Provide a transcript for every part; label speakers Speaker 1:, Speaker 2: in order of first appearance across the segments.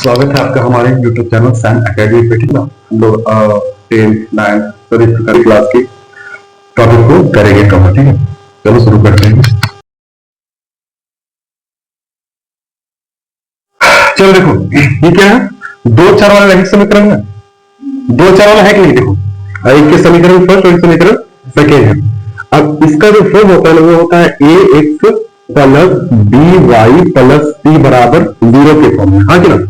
Speaker 1: स्वागत है आपका हमारे YouTube चैनल सैन एकेडमी पे। ठीक ना, हम लोग 10, 9 सभी प्रकार क्लास की टॉपिक को करेंगे कवर। ठीक है, चलो शुरू करते हैं। चलो देखो, ये क्या है? दो चार वाला रैखिक समीकरण है। दो चार वाला है कि नहीं? देखो, एक के समीकरण फर्स्ट और एक समीकरण सेकेंड है। अब इसका जो फॉर्म होता है वो होता है A X plus B Y plus C बराबर 0 के फॉर्म में। हाँ कि ना?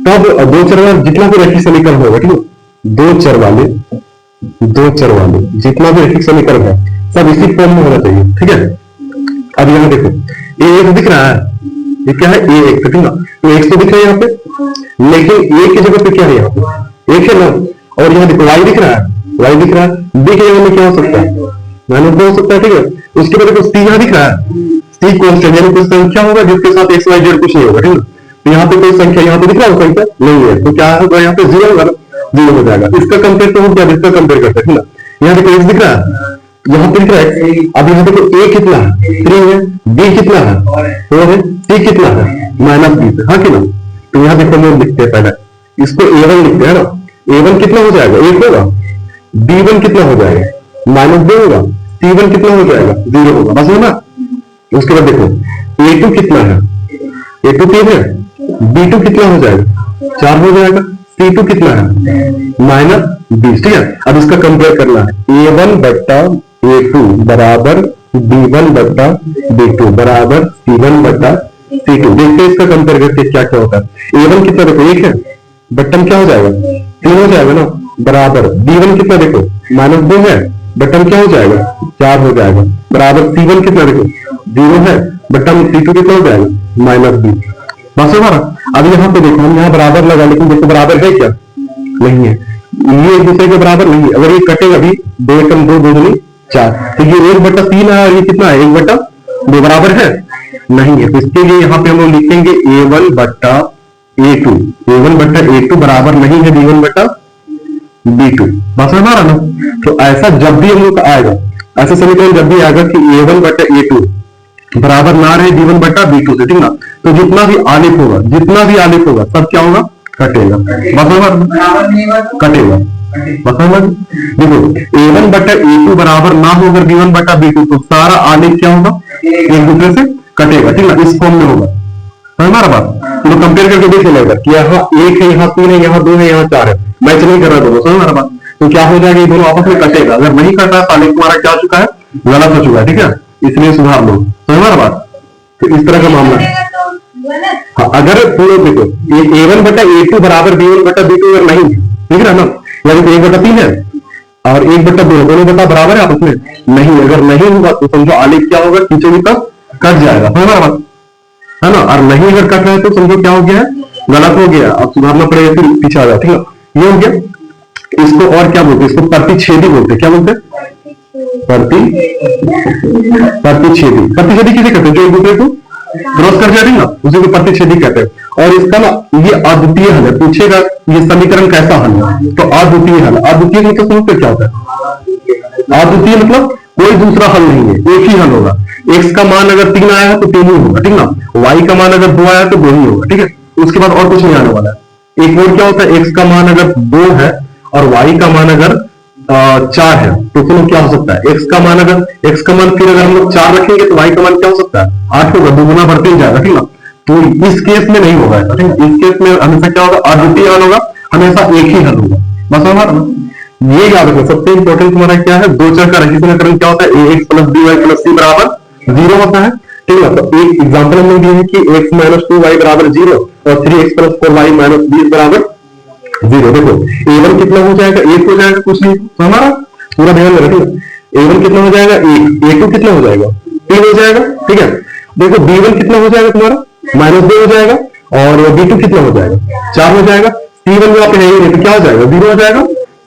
Speaker 1: तब दो चर वाला जितना भी रैखिक समीकरण होगा, ठीक है, दो चर वाले जितना भी रैखिक समीकरण है सब इसी फॉर्म में होना चाहिए। ठीक है, अब यहां देखो ए एक्स दिख रहा है, ये क्या है? A x. ठीक ना, तो एक्स तो दिख रहा है यहाँ पे, लेकिन ए की जगह पे क्या है? यहाँ पे एक है ना। और यहाँ देखो वाई दिख रहा है, बी की जगह में क्या हो सकता है? माइनस 2 हो सकता है। ठीक है, उसके बाद देखो सी यहाँ दिख रहा है, सी कांस्टेंट यानी कुछ संख्या होगा जिसके साथ एक्स वाई जेड कुछ नहीं होगा। ठीक है, तो यहाँ पे कोई संख्या यहाँ पे दिख रहा है, संख्या नहीं है, तो क्या होगा? यहाँ पे 0 होगा, 0 हो जाएगा। इसका कंपेयर तो हम क्या इसका कंपेयर करते हैं ना। यहाँ देखो एक्स दिख रहा है, यहाँ पे दिख रहा है। अब यहाँ देखो ए कितना है? 3 है, बी कितना है? 4 है, सी कितना है? -20 है। हाँ कि ना? तो यहाँ देखो हम लिखते हैं, पहले इसको a1 लिखते हैं ना। a1 कितना हो जाएगा? 1 होगा। b1 कितना हो जाएगा? -2 होगा। c1 कितना हो जाएगा? 0 होगा। बस है ना। उसके बाद देखो a2 कितना है? a2 3 है, b2 कितना हो जाएगा? 4 हो जाएगा। c2 कितना है? -20। ठीक है, अब इसका कंपेयर करना है। a1 बट्टा a2 बराबर b1 बट्टा b2 बराबर c1 बट्टा c2। देखते हैं इसका कंपेयर करके क्या क्या होता है। a1 कितना देखो 1 है, बटन क्या हो जाएगा? 3 हो जाएगा ना, बराबर b1 कितना देखो -2 है, बटन क्या हो जाएगा? 4 हो जाएगा, बराबर c1 कितना देखो 0 है, बटन c2 कितना हो जाएगा? -20। बस हमारा। अब यहाँ पे देखो हम यहाँ बराबर लगा, लेकिन देखो बराबर है क्या? नहीं है, ये एक दूसरे के बराबर नहीं है। अगर ये कटेगा भी 2 एकम 2, 2 दूनी 4, तो ये 1/3 है और ये कितना है? 1/2 बराबर है नहीं है। तो इसके लिए यहाँ पे हम लोग लिखेंगे a1 बट्टा a2 बराबर नहीं है b1 बट्टा b2। बस हमारा ना। तो ऐसा जब भी हम लोग आएगा, ऐसा समीकरण जब भी आएगा कि a1 बट्टा a2 बराबर ना रहे b1 बट्टा b2 से, ठीक ना, तो जितना भी आलेख होगा सब क्या होगा? कटेगा। बस हमारा कटेगा। बस हमारा देखो a1 बट्टा a2 बराबर ना हो अगर b1 बट्टा b2 तो सारा आलेख क्या होगा? एक दूसरे से कटेगा। ठीक ना, इस फॉर्म में होगा। हमारा बात तो कंपेयर करके देख लेगा कि यहाँ 1 है, यहाँ 3 है, यहाँ 2 है, यहाँ 4 है, मैच नहीं कर रहा दोनों। समझ हमारा बात। तो क्या हो जाएगा? ये दोनों आपस में कटेगा। अगर नहीं कटा तो आलेख तुम्हारा क्या हो चुका है? गलत हो चुका है। ठीक है, इसलिए सुधार लो। समझ हमारा बात। तो इस तरह का मामला है। हाँ, अगर पूरा देखो a1 बटा a2 बराबर b1 बटा b2 अगर नहीं है, ठीक है ना, यानी कि 1/3 है और 1/2 दोनों बटा बराबर है आपस में नहीं, अगर नहीं होगा तो समझो आलेख क्या होगा? खींचो भी तक कट जाएगा। हमारा बात है ना। और नहीं अगर कट रहा है तो समझो क्या हो गया है? गलत हो गया, अब सुधारना पड़ेगा, फिर पीछे आ जाए। ठीक है, ये हो गया। इसको और क्या बोलते हैं? इसको प्रतिच्छेदी बोलते हैं। क्या बोलते हैं? प्रतिच्छेदी किसे कहते हैं? जो एक दूसरे को क्रॉस कर जाती ना, उसी को प्रतिच्छेदी कहते हैं। और इसका ना ये अद्वितीय हल है। पूछेगा ये समीकरण कैसा हल है, तो अद्वितीय हल। अद्वितीय मतलब समझते क्या होता है? अद्वितीय मतलब कोई दूसरा हल नहीं है, एक ही हल होगा। x का मान अगर 3 आया है तो 3 ही होगा। ठीक ना, y का मान अगर 2 आया तो 2 ही होगा। ठीक है, उसके बाद और कुछ नहीं आने वाला है। एक और क्या होता है? x का मान अगर 2 है और y का मान अगर 4 है तो फिर क्या हो सकता है? x का मान फिर अगर हम लोग 4 रखेंगे तो y का मान क्या हो सकता है? 8 होगा, 2 गुना बढ़ते ही जाएगा। ठीक ना, तो इस केस में नहीं होगा ऐसा। ठीक है, इस केस में हमेशा क्या होगा? अद्वितीय हल होगा, हमेशा एक ही हल होगा। बस हमारा ये याद रखो। सबसे इंपॉर्टेंट तुम्हारा क्या है? दो चर का रैखिक समीकरण क्या होता है? ax plus by plus c बराबर 0 होता है। ठीक है, तो एक एग्जांपल हम लोग दिए हैं कि x - 2y बराबर 0 और 3x + 4y - 20 बराबर 0। देखो a1 कितना हो जाएगा? 1 हो जाएगा, कुछ नहीं। तो हमारा पूरा ध्यान में रखिए, a1 कितना हो जाएगा? 1। a2 कितना हो जाएगा? 3 हो जाएगा। ठीक है, देखो b1 कितना हो जाएगा तुम्हारा? -2 हो जाएगा और b2 कितना हो जाएगा? 4 हो जाएगा। c1 यहाँ पे है ही नहीं तो क्या हो जाएगा? 0 हो जाएगा।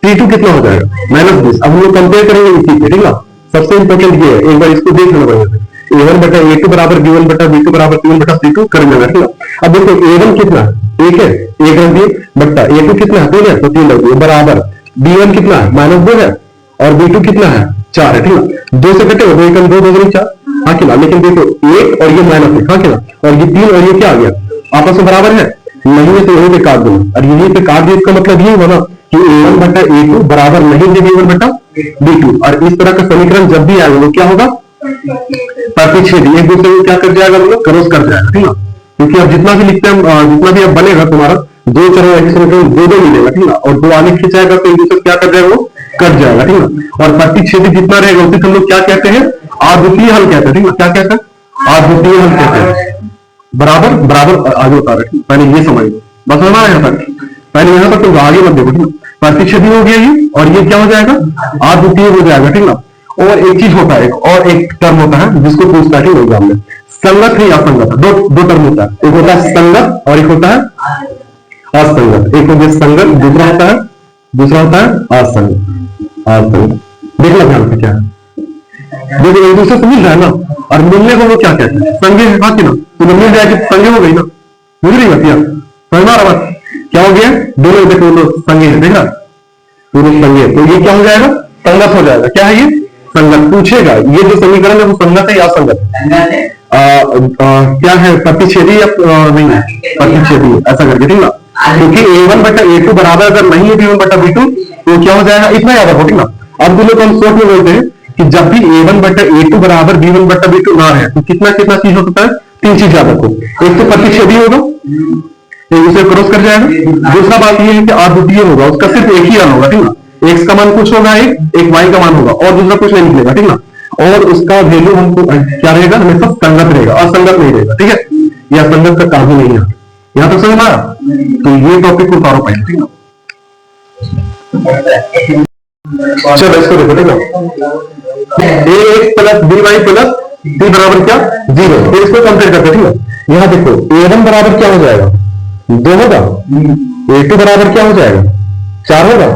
Speaker 1: c2 कितना हो जाएगा? -20। अब हम लोग कंपेयर करेंगे इसी पे। ठीक है, सबसे इंपॉर्टेंट ये है, एक बार इसको देख लेना बढ़िया से। a1 बटा a2 बराबर b1 बटा b2 बराबर c1 बटा c2 कर लेना। ठीक है, अब देखो a1 कितना है? 1 है, 1 रख दिए, बट्टा a2 कितना है? 3 है, तो 3 रख दिए, बराबर b1 कितना है? -2 है और b2 कितना है? 4 है। ठीक है, 2 से कटेगा, 2 एकम 2, 2 दूनी 4। हाँ कि ना, लेकिन देखो 1 और ये -1। हाँ कि ना, और ये 3 और ये क्या आ गया? आपस में बराबर है नहीं है तो यहीं पे काट दो, और यहीं पे काट दो इसका मतलब ये हुआ ना कि A1 बटा A2 बराबर नहीं है B1 बटा B2। और इस तरह का समीकरण जब भी आएगा वो क्या होगा, प्रतिच्छेदी, एक दूसरे को क्या कर जाएगा, मतलब क्रॉस कर जाएगा, ठीक ना। क्योंकि अब जितना भी लिखते हैं, जितना भी अब बनेगा तुम्हारा दो चरण एक समीकरण दो दो मिलेगा, ठीक ना। और दो आगे खिंचाएगा तो एक दूसरे क्या कर जाएगा, वो कट जाएगा, ठीक ना। और प्रतिच्छेदी जितना रहेगा उसे हम लोग क्या कहते हैं, अद्वितीय हल कहते हैं, ठीक ना। क्या कहते हैं, अद्वितीय हल कहते हैं। बराबर बराबर आगे होता है, पहले ये समझ लो, बस होना यहाँ तक, पहले यहाँ तक तो आगे मत देखो, ठीक ना। प्रतिच्छेदी हो गया ये, और ये क्या हो जाएगा, अद्वितीय हो जाएगा, ठीक ना। और एक चीज होता है, और एक टर्म होता है जिसको पूछता है एग्जाम में, संगत है या असंगत, दो टर्म होता है, एक होता है संगत और एक होता है असंगत। एक हो गया संगत, दूसरा होता है असंगत। असंगत देखना ध्यान से क्या है, देखो एक दूसरे से मिल रहा है ना, और मिलने को वो क्या कहते हैं, संगे है, हाँ कि ना। तो मिल जाएगी संगे हो गई ना, मिल रही बात यार, समझ आ रहा, क्या हो गया, दोनों देखो दोनों संगे है, देखा दोनों संगे, तो ये क्या हो जाएगा, संगत हो जाएगा। क्या है ये, संगत। पूछेगा ये जो समीकरण है वो संगत है या असंगत है, क्या है, प्रतिच्छेदी या नहीं है, प्रतिच्छेदी ऐसा करके, ठीक ना। क्योंकि A1 बटा A2 बराबर अगर नहीं है B1 बटा B2 तो क्या हो जाएगा, इतना याद रखो, ठीक ना। अब बोलो तो हम सोच में बोलते हैं कि जब भी A1 बटा A2 बराबर B1 बटा B2 ना है तो कितना कितना चीज हो सकता है, तीन चीज याद रखो। एक तो प्रतिच्छेदी होगा, एक उसे क्रॉस कर जाएगा। दूसरा बात यह है कि अद्वितीय होगा, उसका सिर्फ एक ही हल होगा, ठीक ना। एक्स का मान कुछ होगा, एक वाई का मान होगा, और दूसरा कुछ नहीं निकलेगा, ठीक ना। और उसका वैल्यू हमको क्या रहेगा, हमेशा संगत रहेगा, असंगत नहीं रहेगा, ठीक है। यह असंगत का काम ही नहीं है, यहां तक समझ आया। तो ये टॉपिक को उतारो पहले, ठीक ना। चलो इसको देखो, ठीक ना। a plus B Y plus C बराबर क्या, 0। तो इसको कंपेयर करते, ठीक ना। यहाँ देखो A1 बराबर क्या हो जाएगा, 2 होगा। A2 बराबर क्या हो जाएगा, 4 होगा।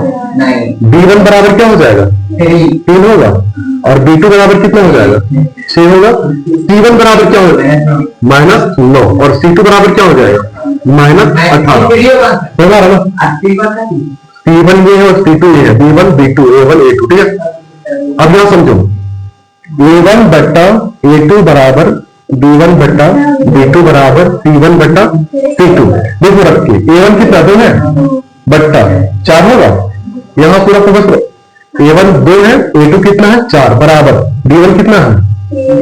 Speaker 1: B1 बराबर क्या हो जाएगा, 3 होगा। और B2 बराबर कितना हो जाएगा, 6 होगा। C1 बराबर क्या हो जाएगा, -9। और C2 बराबर क्या हो जाएगा, -18। C1 ये है और C2 ये है, B1 B2 A1 A2, ठीक है। अब यहां समझो, A1 बट्टा A2 बराबर B1 बट्टा B2 बराबर C1 बट्टा C2। देखो रख के A1 कितना 2 है, बट्टा 4 होगा। यहां पूरा फोकस करो, A1 2 है, A2 कितना है 4, बराबर B1 कितना है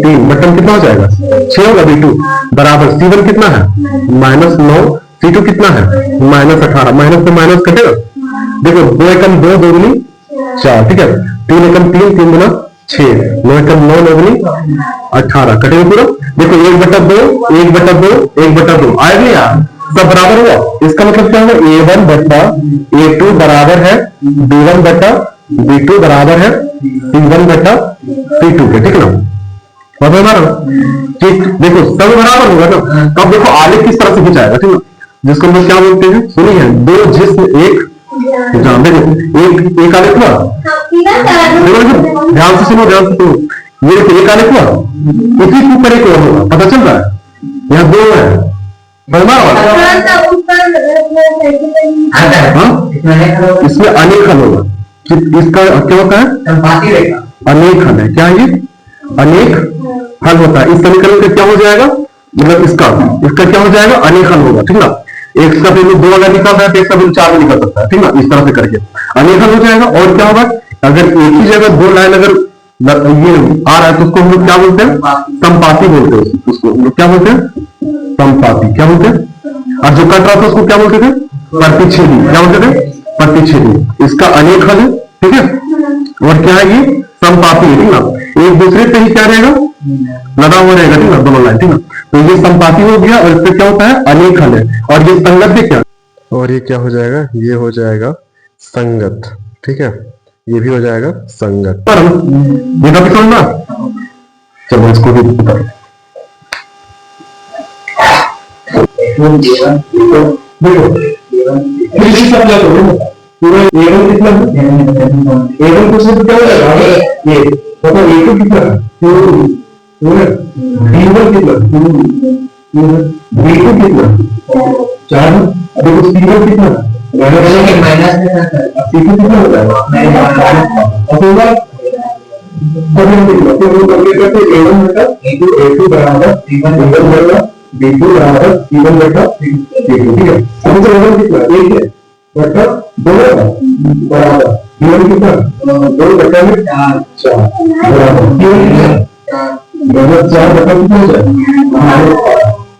Speaker 1: 3, बटन कितना हो जाएगा 6 होगा। B2 बराबर C1 कितना है -9, C2 कितना है -18। माइनस से माइनस कटेगा, देखो 2 एकम 2, 2 दूनी 4, ठीक है। 3 एकम 3, 3 गुना 6, 9 एकम 9, 9 दूनी 18 कटेगा पूरा। देखो 1/2, 1/2, 1/2 आया नहीं यार, सब बराबर हुआ। इसका मतलब क्या होगा, A1 बट्टा A2 बराबर है B1 बट्टा B2 बराबर है C1 बट्टा C2 के, ठीक ना। ठीक, देखो सब बराबर होगा ना। तब देखो आलेख किस तरह से खिंचाएगा, ठीक ना, जिसको हम लोग क्या बोलते हैं, सुनिए, दो जिस्म एक, देखो एक आलेख हुआ, ध्यान से सुनो, ध्यान से सुनो। ये देखो एक आलेख हुआ, उसी के ऊपर एक और होगा, पता चल रहा है, यहाँ 2 है, इसमें अनेक हल होगा। इसका क्या होता है, अनेक हल है। क्या ये अनेक हल होता है। इस समीकरण का क्या हो जाएगा, मतलब इसका क्या हो जाएगा, अनेक हल होगा, ठीक ना। एक का वैल्यू 2 अगर निकल रहा है तो एक का वैल्यू 4 भी निकल सकता है, ठीक ना। इस तरह से करके अनेक हल हो जाएगा। और क्या होगा, अगर एक ही जगह 2 लाइन अगर ये आ रहा है तो उसको हम लोग क्या बोलते हैं, संपाती बोलते हैं। उसको हम लोग क्या बोलते हैं, संपाती। क्या बोलते हैं, और जो कट रहा था उसको क्या बोलते थे, प्रतिच्छेदी। क्या बोलते थे, प्रतिच्छेदी। इसका अनेक हल है, ठीक है। और क्या है ये, संपाती है, ठीक ना। एक दूसरे पे ही क्या रहेगा, लगा हुआ रहेगा, ठीक ना, दोनों लाइन, ठीक ना। तो ये संपाती हो गया, और इससे क्या होता है, अनेक हल है। और ये संगत भी क्या, और ये क्या हो जाएगा, ये हो जाएगा संगत, ठीक है। ये भी हो जाएगा संगत। ये तो समझना, चलो इसको भी बता। देखो पूरा A1 कितना है, A1 को सिर्फ क्या हो जाएगा, ये मतलब A2 कितना है, B1 कितना, B2 कितना 4, देखो C1 कितना C2 कितना हो जाएगा, A1 बटा A2 बराबर C1 बटा B2 बराबर C1 बटा C2, ठीक है। अभी तो लेवल कितना एक है बटा दो बराबर लेवल कितना दो बटा में चार बराबर लेवल चार बटा कितना हो जाए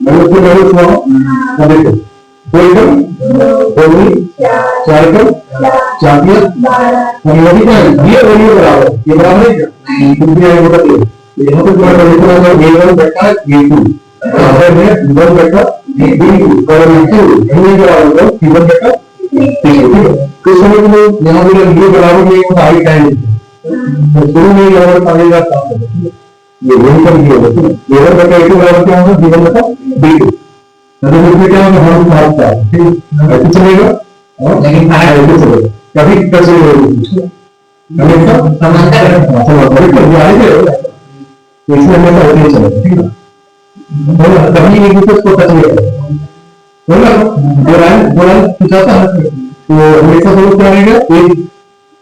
Speaker 1: लेवल को लेवल सुनाओ देखो दो एकम दो चार एकम चार दिया और ये क्या है ये और ये बराबर है क्या क्योंकि ये बटा दो यहाँ पे तुम्हारा लिखना है a1 बटा a2 बराबर है 1 बटा b2 और b2 ये बराबर है c1 बटा c2 तो समझ लो यहाँ पे ये बराबर ये होता है टाइम तो शुरू में यहाँ पर आगे का काम है ये वही कर दिया होगा a1 बटा a2 बराबर क्या होगा b1 बटा b2 तो इसमें क्या होगा हम भागता है ठीक है ऐसे चलेगा और लेकिन ऐसे चलेगा कभी कैसे हमेशा समांतर कर दिया है इसमें हमेशा ऐसे ही चलेगा ठीक है कभी एक दूसरे को टच नहीं करेगा तो ना बोला जाता है तो हमेशा दोनों क्या रहेगा एक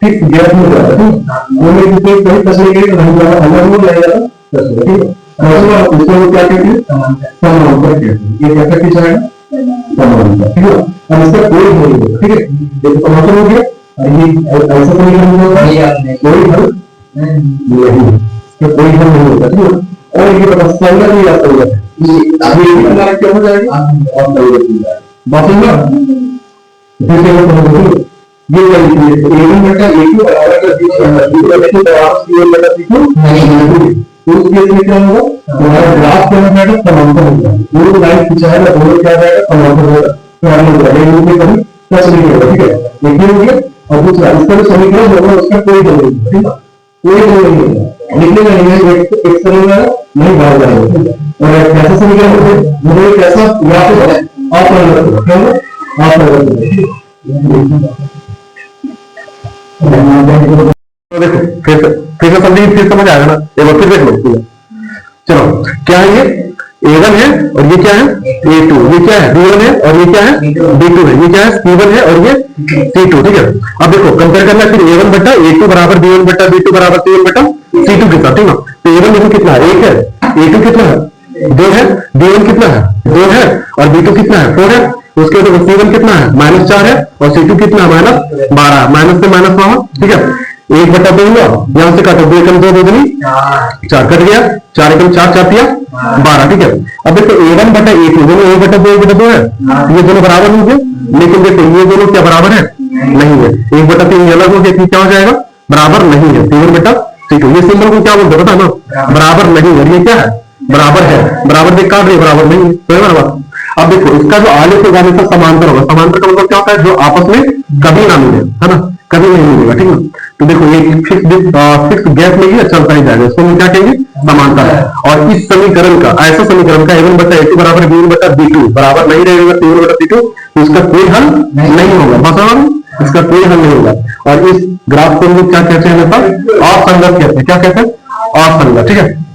Speaker 1: फिक्स गैप में जाता है वो एक दूसरे को कहीं टच नहीं करेगा नहीं जाएगा अलग हो जाएगा ठीक है और इसको क्या कहते हैं समांतर कहते हैं ये कैसा खींचा है समांतर ठीक है अब इसका कोई हल नहीं है ठीक है ये समांतर हो गया और ये ऐसा समीकरण होगा कोई हल नहीं तो कोई हल नहीं होता ठीक है और ये पता संगत भी आता है ये भी हमारा क्या हो जाएगा और सही बात है ना फिर से समझो ये वाली a1 बटा a2 बराबर b1 बराबर c1 नहीं तो उस केस में क्या होगा हमारा ग्राफ क्या हो जाएगा समांतर होगा वो लाइन खींचा है ना दोनों क्या जाएगा समांतर होगा तो हम लोग ये रूप में कभी टच नहीं होगा ठीक है एक हो गया और दूसरा इसका जो समीकरण होगा उसका कोई हल नहीं ठीक है कोई हल नहीं होगा लिखने का नहीं है एक समीकरण नहीं बाहर जाएगा और कैसा समीकरण होगा मुझे कैसा यहाँ पे अपरिवर्तित क्या होगा अपरिवर्तित देखो फिर से समझिए फिर समझ आएगा ना एक बार फिर देख लो चलो क्या है ये a1 है और ये क्या है a2 ये क्या है b1 है और ये क्या है b2 है ये क्या है c1 है और ये c2 ठीक है अब देखो कंपेयर करना है फिर a1 बटा a2 बराबर b1 बटा b2 बराबर c1 बटा c2 के साथ ठीक है तो a1 देखो कितना है 1 है a2 कितना है 2 है b1 कितना है 2 है और b2 कितना है 4 है उसके बाद c1 कितना है -4 है और c2 कितना है -12 माइनस से माइनस वहां ठीक है 1 बटा 2 हुआ यहां से काटो 2 एकम 2 दूनी 4 कट गया 4 एकम 4 4 दिया 12 ठीक है अब देखो a1 बटा a2 दोनों 1 बटा 2 है ये दोनों बराबर होंगे लेकिन देखो ये दोनों क्या बराबर है नहीं है 1 बटा 3 अलग हो गया क्या हो जाएगा बराबर नहीं है c1 बटा c2 ये सिंबल को क्या बोलते पता ना बराबर नहीं है ये क्या है बराबर है बराबर देख काट रही बराबर नहीं है बराबर अब देखो इसका जो आलेख होगा हमेशा समांतर होगा समांतर का मतलब क्या होता है जो आपस में कभी ना मिले है ना कभी नहीं मिलेगा ठीक है तो देखो ये फिक्स गैप में ही चलता ही जाएगा इसको हम क्या कहेंगे समांतर और इस समीकरण का ऐसा समीकरण का a1 बटा a2 बराबर b1 बटा b2 बराबर नहीं रहेगा c1 बटा c2 तो इसका कोई हल नहीं होगा बस इसका कोई हल नहीं होगा और इस ग्राफ को हम लोग क्या कहते हैं असंगत कहते हैं क्या कहते हैं असंगत ठीक है